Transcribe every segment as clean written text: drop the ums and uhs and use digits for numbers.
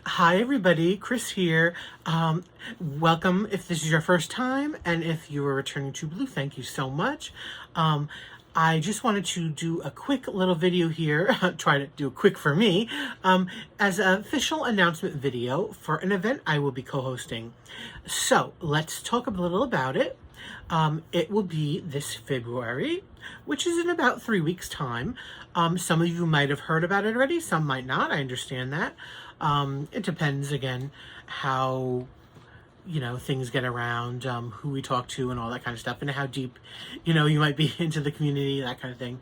Hi everybody, Chris here. Welcome if this is your first time, and if you are returning to Blue, thank you so much. I just wanted to do a quick little video here, try to do it quick for me, as an official announcement video for an event I will be co-hosting. So let's talk a little about it. It will be this February, which is in about 3 weeks' time. Some of you might have heard about it already, some might not. I understand that. It depends, again, how, things get around, who we talk to and all that kind of stuff, and how deep, you might be into the community, that kind of thing.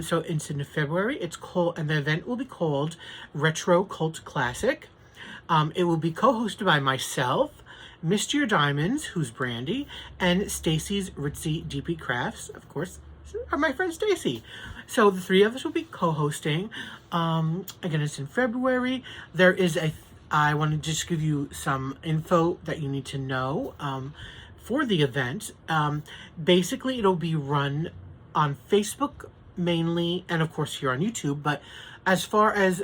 So it's in February. It's called, and the event will be called RetroCultClassic. It will be co-hosted by myself, Mr. Your Diamonds, who's Brandi, and Stacy's Ritzy DP Crafts, of course, are my friend Stacy. So the three of us will be co-hosting. Again, it's in February. I want to just give you some info that you need to know for the event. Basically, it'll be run on Facebook mainly, and of course here on YouTube. But as far as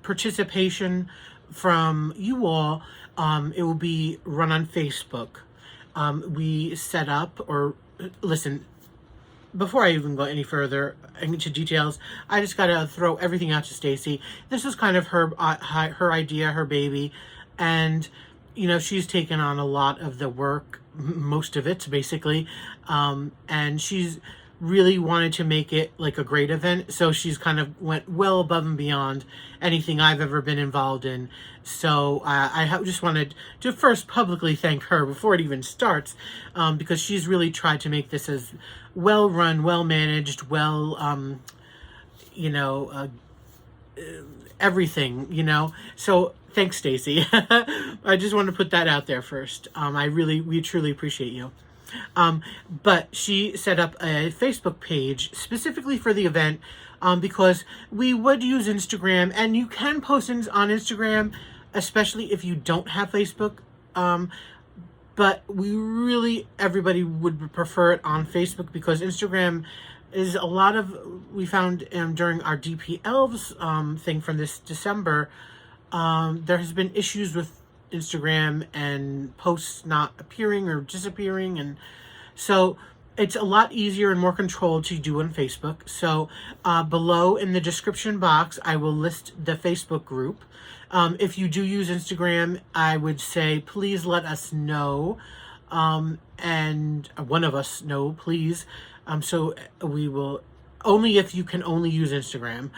participation from you all, it will be run on Facebook. We set up, or listen, before I even go any further into details, I just gotta throw everything out to Stacy. This was kind of her idea, her baby, and she's taken on a lot of the work, most of it basically, and she's really wanted to make it like a great event, so she's kind of went well above and beyond anything I've ever been involved in. So I just wanted to first publicly thank her before it even starts, because she's really tried to make this as well run, well managed, everything, so thanks, Stacy. I just want to put that out there first. We truly appreciate you. But she set up a Facebook page specifically for the event, because we would use Instagram, and you can post things on Instagram, especially if you don't have Facebook. But everybody would prefer it on Facebook, because Instagram is we found during our DP Elves thing from this December, there has been issues with Instagram and posts not appearing or disappearing, and so it's a lot easier and more controlled to do on Facebook. So below in the description box, I will list the Facebook group. If you do use Instagram, I would say please let us know, and one of us know, please. So we will, only if you can only use Instagram,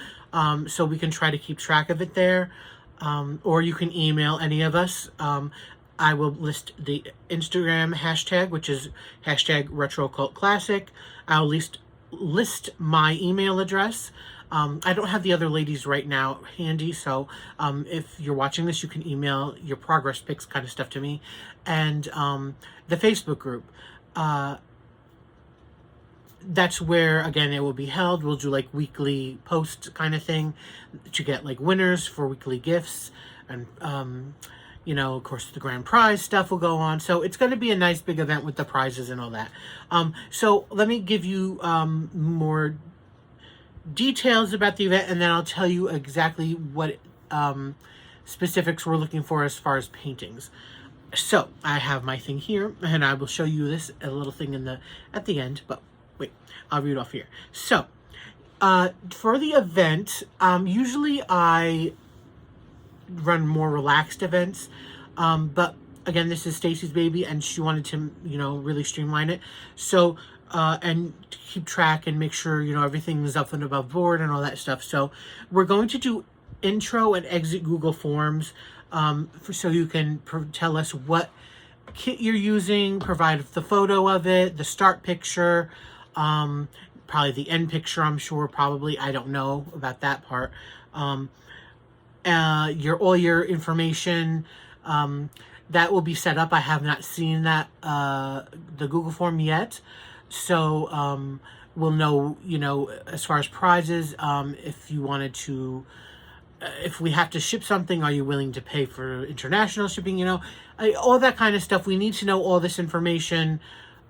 so we can try to keep track of it there. Or you can email any of us. I will list the Instagram hashtag, which is hashtag RetroCultClassic. I'll list my email address. I don't have the other ladies right now handy, so if you're watching this, you can email your progress pics kind of stuff to me. And the Facebook group. That's where, again, it will be held. We'll do like weekly post kind of thing to get like winners for weekly gifts. And, of course, the grand prize stuff will go on. So it's going to be a nice big event with the prizes and all that. So let me give you more details about the event, and then I'll tell you exactly what specifics we're looking for as far as paintings. So I have my thing here, and I will show you a little thing at the end, but wait, I'll read off here. So, for the event, usually I run more relaxed events, but again, this is Stacy's baby, and she wanted to, really streamline it. So, and keep track and make sure, everything is up and above board and all that stuff. So, we're going to do intro and exit Google Forms, so you can tell us what kit you're using, provide the photo of it, the start picture, probably the end picture, I'm sure, probably. I don't know about that part. All your information, that will be set up. I have not seen that, the Google form yet. So, we'll know, as far as prizes, if you wanted to, if we have to ship something, are you willing to pay for international shipping, all that kind of stuff. We need to know all this information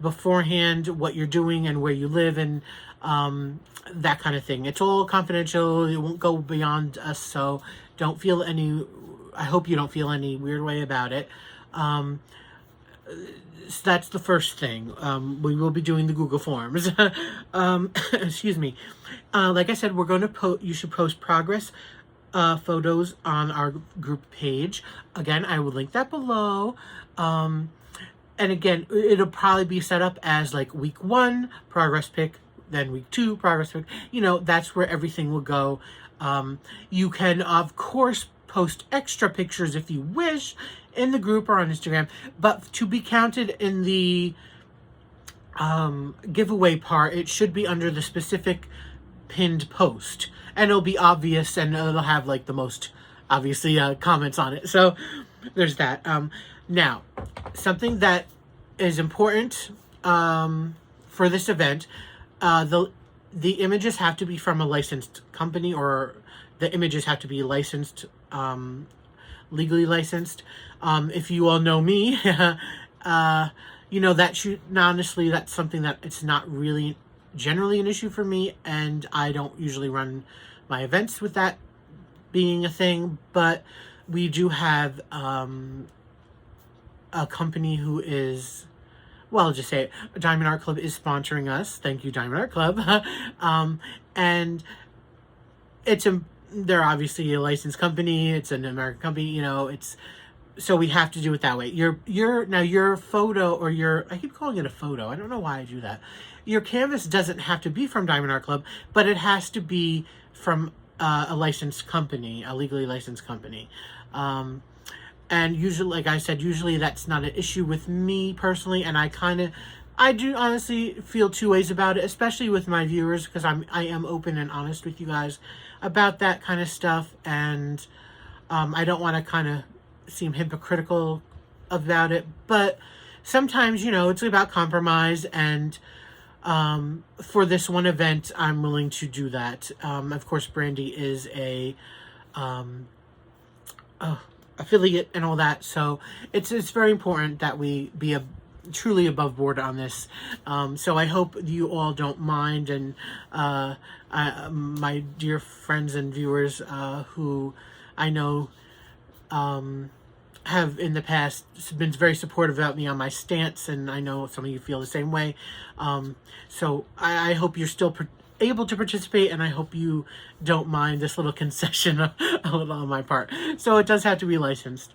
beforehand what you're doing and where you live and that kind of thing. It's all confidential. It won't go beyond us, so don't feel any, I hope you don't feel any weird way about it. So that's the first thing. We will be doing the Google Forms. Excuse me. Like I said, we're going to you should post progress photos on our group page. Again, I will link that below. And again, it'll probably be set up as like week 1 progress pic, then week 2 progress pic. You know, that's where everything will go. You can, of course, post extra pictures if you wish in the group or on Instagram, but to be counted in the giveaway part, it should be under the specific pinned post, and it'll be obvious, and it'll have like the most obviously comments on it. So there's that. Now, something that is important for this event, the images have to be from a licensed company, or the images have to be licensed, legally licensed. If you all know me, you know that honestly, that's something that it's not really generally an issue for me, and I don't usually run my events with that being a thing. But we do have a company who is, well, I'll just say it, Diamond Art Club is sponsoring us. Thank you, Diamond Art Club. And they're obviously a licensed company. It's an American company, you know, so we have to do it that way. Your photo, or I keep calling it a photo. I don't know why I do that. Your canvas doesn't have to be from Diamond Art Club, but it has to be from a licensed company, a legally licensed company. And usually, like I said, usually that's not an issue with me personally, and I do honestly feel two ways about it, especially with my viewers, because I am open and honest with you guys about that kind of stuff, and I don't want to kind of seem hypocritical about it, but sometimes, you know, it's about compromise, and for this one event, I'm willing to do that. Of course, Brandi is a affiliate and all that, so it's very important that we be truly above board on this. So I hope you all don't mind, and my dear friends and viewers who I know have in the past been very supportive about me on my stance, and I know some of you feel the same way. So I hope you're still able to participate, and I hope you don't mind this little concession a little on my part. So it does have to be licensed.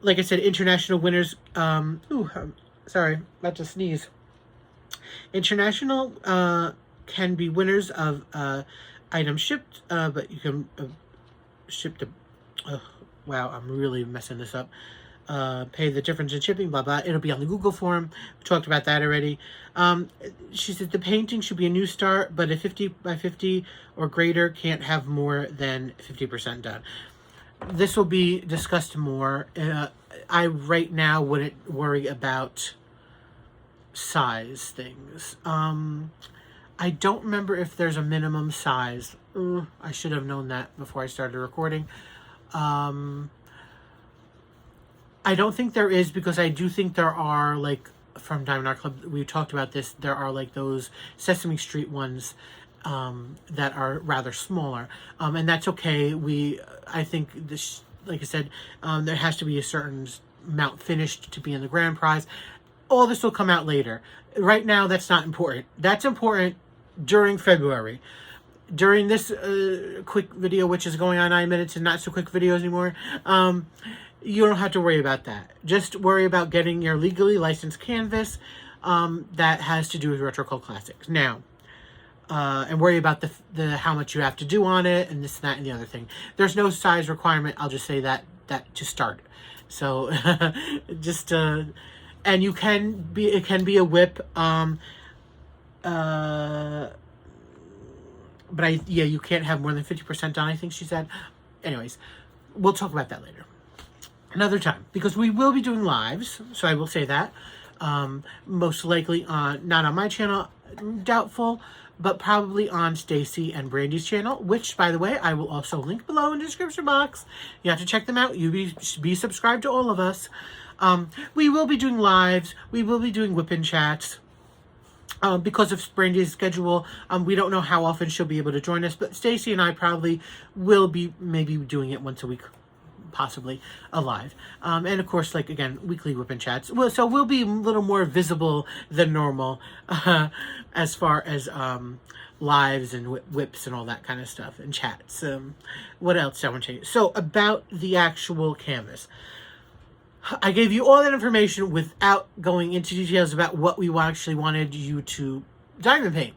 Like I said, international winners, sorry, about to sneeze. International can be winners of items shipped, but you can ship to, wow, I'm really messing this up. Pay the difference in shipping, blah, blah. It'll be on the Google form. We talked about that already. She said the painting should be a new start, but a 50 by 50 or greater can't have more than 50% done. This will be discussed more. I right now wouldn't worry about size things. I don't remember if there's a minimum size. I should have known that before I started recording. I don't think there is, because I do think there are, like, from Diamond Art Club, we talked about this, there are, like, those Sesame Street ones that are rather smaller. And that's okay. I think this, like I said, there has to be a certain amount finished to be in the grand prize. All this will come out later. Right now, that's not important. That's important during February. During this quick video, which is going on 9 minutes and not so quick videos anymore, you don't have to worry about that. Just worry about getting your legally licensed canvas that has to do with RetroCultClassic. Now, and worry about the how much you have to do on it, and this, that, and the other thing. There's no size requirement. I'll just say that to start. So just and it can be a whip. But you can't have more than 50% done, I think she said. Anyways, we'll talk about that later. Another time, because we will be doing lives, so I will say that. Most likely not on my channel, doubtful, but probably on Stacy and Brandi's channel, which, by the way, I will also link below in the description box. You have to check them out. You be subscribed to all of us. We will be doing lives. We will be doing whip-in chats. Because of Brandi's schedule, we don't know how often she'll be able to join us, but Stacy and I probably will be maybe doing it once a week, possibly live. And of course, like, again, weekly whip-in chats. So we'll be a little more visible than normal as far as lives and whips and all that kind of stuff, and chats. What else I want to tell you? So about the actual canvas. I gave you all that information without going into details about what we actually wanted you to diamond paint.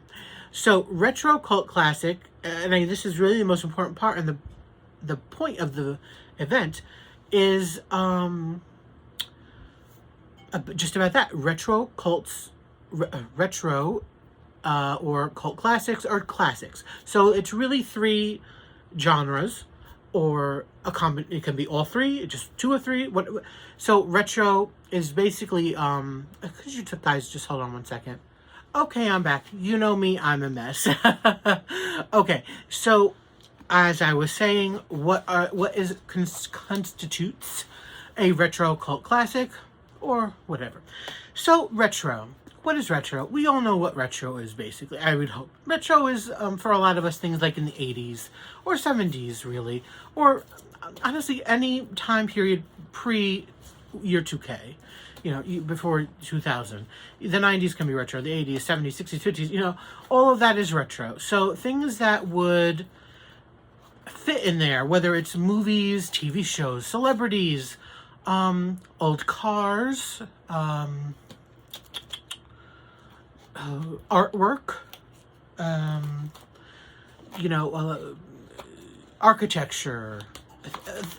So RetroCultClassic, and this is really the most important part, and the point of the event is just about that. Retro or cult classics or classics. So it's really 3 genres, or it can be all 3, just 2 or 3. So retro is basically could you guys just hold on one second? Okay, I'm back. You know me, I'm a mess. Okay, so as I was saying, what constitutes a retro cult classic or whatever. So retro. What is retro? We all know what retro is, basically, I would hope. Retro is, for a lot of us, things like in the 80s or 70s, really, or honestly, any time period pre-year 2K, before 2000. The 90s can be retro, the 80s, 70s, 60s, 50s, all of that is retro. So things that would fit in there, whether it's movies, TV shows, celebrities, old cars, artwork, architecture,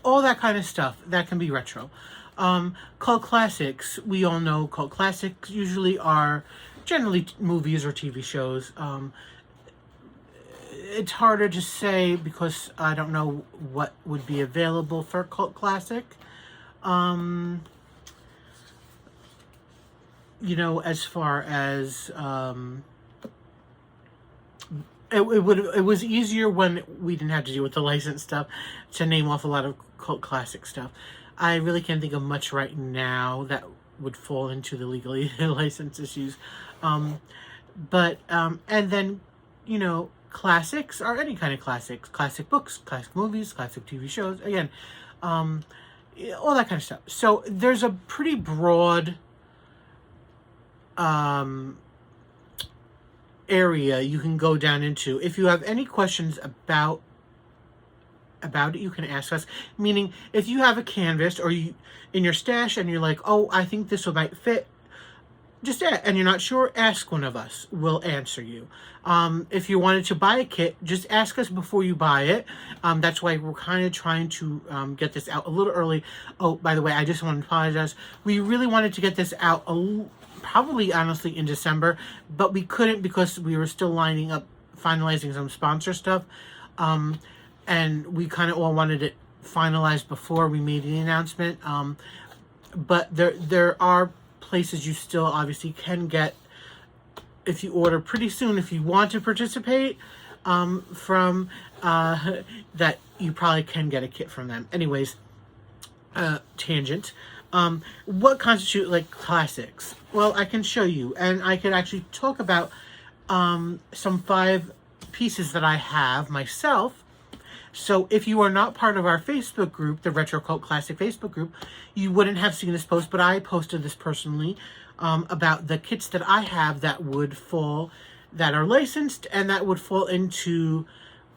all that kind of stuff, that can be retro. Cult classics, we all know cult classics usually are generally movies or TV shows. It's harder to say because I don't know what would be available for cult classic. As far as it was easier when we didn't have to deal with the license stuff to name off a lot of cult classic stuff. I really can't think of much right now that would fall into the legally license issues. And then, classics are any kind of classics. Classic books, classic movies, classic TV shows. Again, all that kind of stuff. So there's a pretty broad area you can go down into. If you have any questions about it, you can ask us. Meaning, if you have a canvas or you in your stash and you're like, oh, I think this might fit, just and you're not sure, ask one of us. We'll answer you. If you wanted to buy a kit, just ask us before you buy it. That's why we're kind of trying to get this out a little early. Oh, by the way, I just want to apologize. We really wanted to get this out probably, honestly, in December, but we couldn't because we were still lining up, finalizing some sponsor stuff. And we kind of all wanted it finalized before we made the announcement. But there are places you still obviously can get, if you order pretty soon, if you want to participate, from that you probably can get a kit from them. Anyways, tangent. What constitute like classics? Well, I can show you, and I could actually talk about some 5 pieces that I have myself. So if you are not part of our Facebook group, the RetroCultClassic Facebook group, you wouldn't have seen this post, but I posted this personally about the kits that I have that are licensed and that would fall into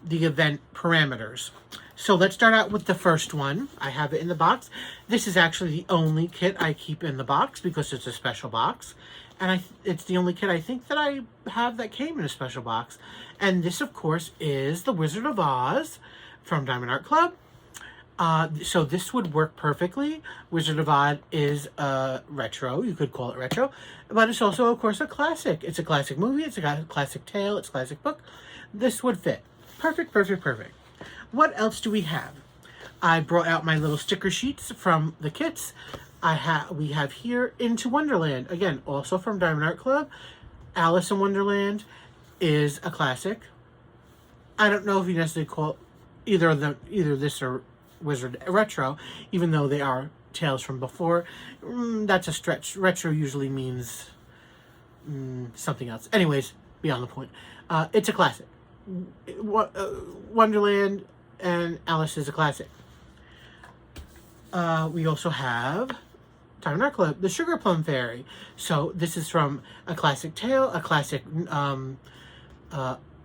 the event parameters. So let's start out with the first one. I have it in the box. This is actually the only kit I keep in the box because it's a special box. And it's the only kit I think that I have that came in a special box. And this, of course, is the Wizard of Oz from Diamond Art Club. So this would work perfectly. Wizard of Oz is retro. You could call it retro. But it's also, of course, a classic. It's a classic movie. It's a classic tale. It's a classic book. This would fit. Perfect, perfect, perfect. What else do we have? I brought out my little sticker sheets from the kits. We have here Into Wonderland. Again, also from Diamond Art Club. Alice in Wonderland is a classic. I don't know if you necessarily call either this or Wizard retro, even though they are tales from before. That's a stretch. Retro usually means something else. Anyways, beyond the point. It's a classic. Wonderland and Alice is a classic. We also have Time in Our Club, The Sugar Plum Fairy. So this is from a classic tale, a classic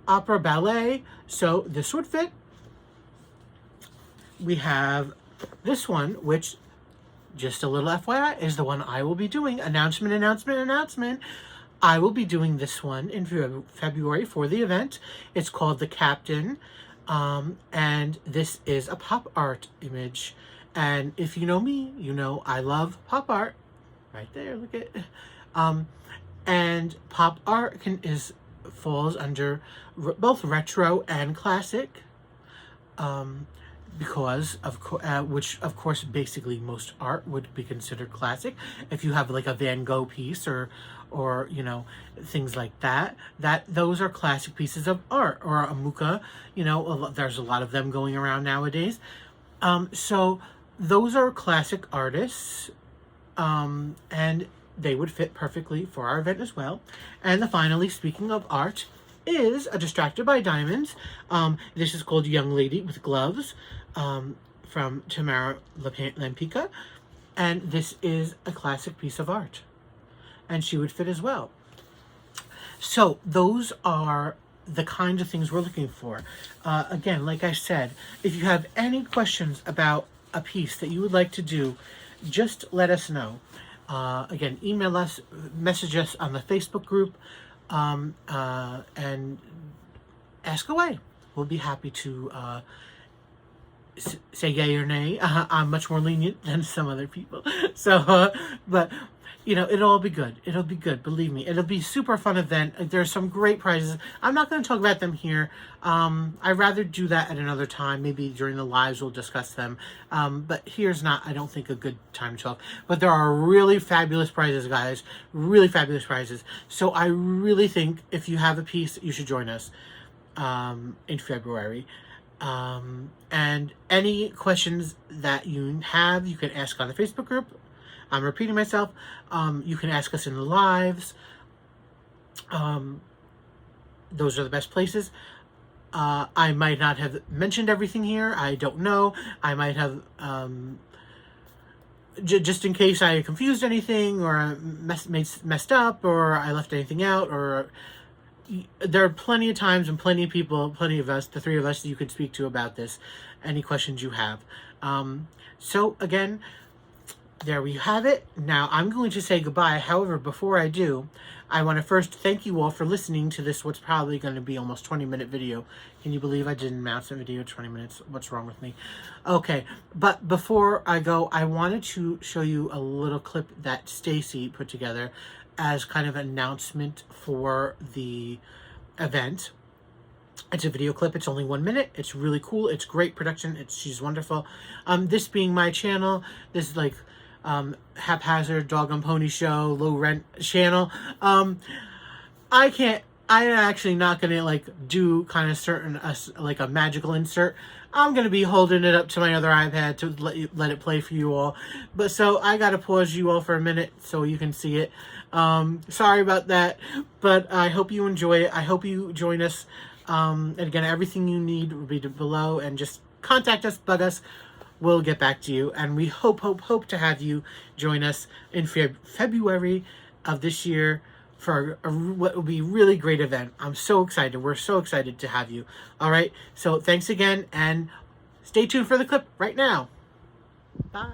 opera ballet. So this would fit. We have this one, which, just a little FYI, is the one I will be doing. Announcement. I will be doing this one in February for the event. It's called The Captain. And this is a pop art image. And if you know me, you know I love pop art. Right there, look at it. And pop art falls under both retro and classic. Because which of course basically most art would be considered classic. If you have like a Van Gogh piece or you know, things like that, those are classic pieces of art. Or a Mucha, you know, there's a lot of them going around nowadays. So those are classic artists, and they would fit perfectly for our event as well. And finally, speaking of art, is a Distracted by Diamonds. This is called Young Lady with Gloves, from Tamara Lampica, and this is a classic piece of art, and she would fit as well. So those are the kinds of things we're looking for. Again, like I said, if you have any questions about a piece that you would like to do, just let us know. Again, email us, message us on the Facebook group, and ask away. We'll be happy to say yay or nay. I'm much more lenient than some other people. So, but, you know, it'll all be good. It'll be good. Believe me. It'll be a super fun event. There's some great prizes. I'm not going to talk about them here. I'd rather do that at another time. Maybe during the lives we'll discuss them. But here's not, I don't think, a good time to talk. But there are really fabulous prizes, guys. Really fabulous prizes. So I really think if you have a piece, you should join us in February. And any questions that you have, you can ask on the Facebook group. I'm repeating myself. You can ask us in the lives. Those are the best places. I might not have mentioned everything here. I don't know. I might have, just in case I confused anything or messed up or I left anything out, or there are plenty of times and plenty of people, plenty of us, the three of us, that you could speak to about this, any questions you have. So again, there we have it. Now I'm going to say goodbye. However, before I do, I want to first thank you all for listening to this, what's probably going to be almost 20-minute video. Can you believe I did an announcement video 20 minutes? What's wrong with me? Okay, but before I go, I wanted to show you a little clip that Stacy put together as kind of an announcement for the event. It's a video clip. It's only 1 minute. It's really cool. It's great production. She's wonderful. This being my channel, this is like haphazard dog and pony show, low rent channel. I'm actually not gonna like do kind of certain like a magical insert. I'm gonna be holding it up to my other iPad to let it play for you all. But so I gotta pause you all for a minute so you can see it. Sorry about that, but I hope you enjoy it. I hope you join us. And again, everything you need will be below, and just contact us, bug us. We'll get back to you, and we hope to have you join us in February of this year for what will be a really great event. I'm so excited. We're so excited to have you. All right. So thanks again, and stay tuned for the clip right now. Bye.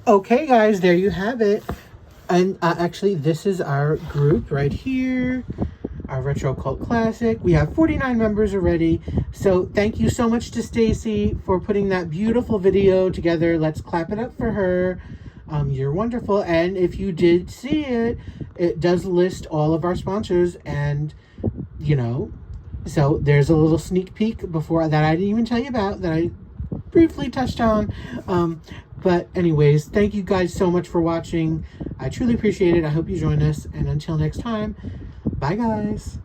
Okay, guys, there you have it. And actually, this is our group right here, our Retro Cult Classic. We have 49 members already. So thank you so much to Stacy for putting that beautiful video together. Let's clap it up for her. You're wonderful. And if you did see it, it does list all of our sponsors. And, you know, so there's a little sneak peek before that I didn't even tell you about, that I briefly touched on. But anyways, thank you guys so much for watching. I truly appreciate it. I hope you join us. And until next time, bye guys.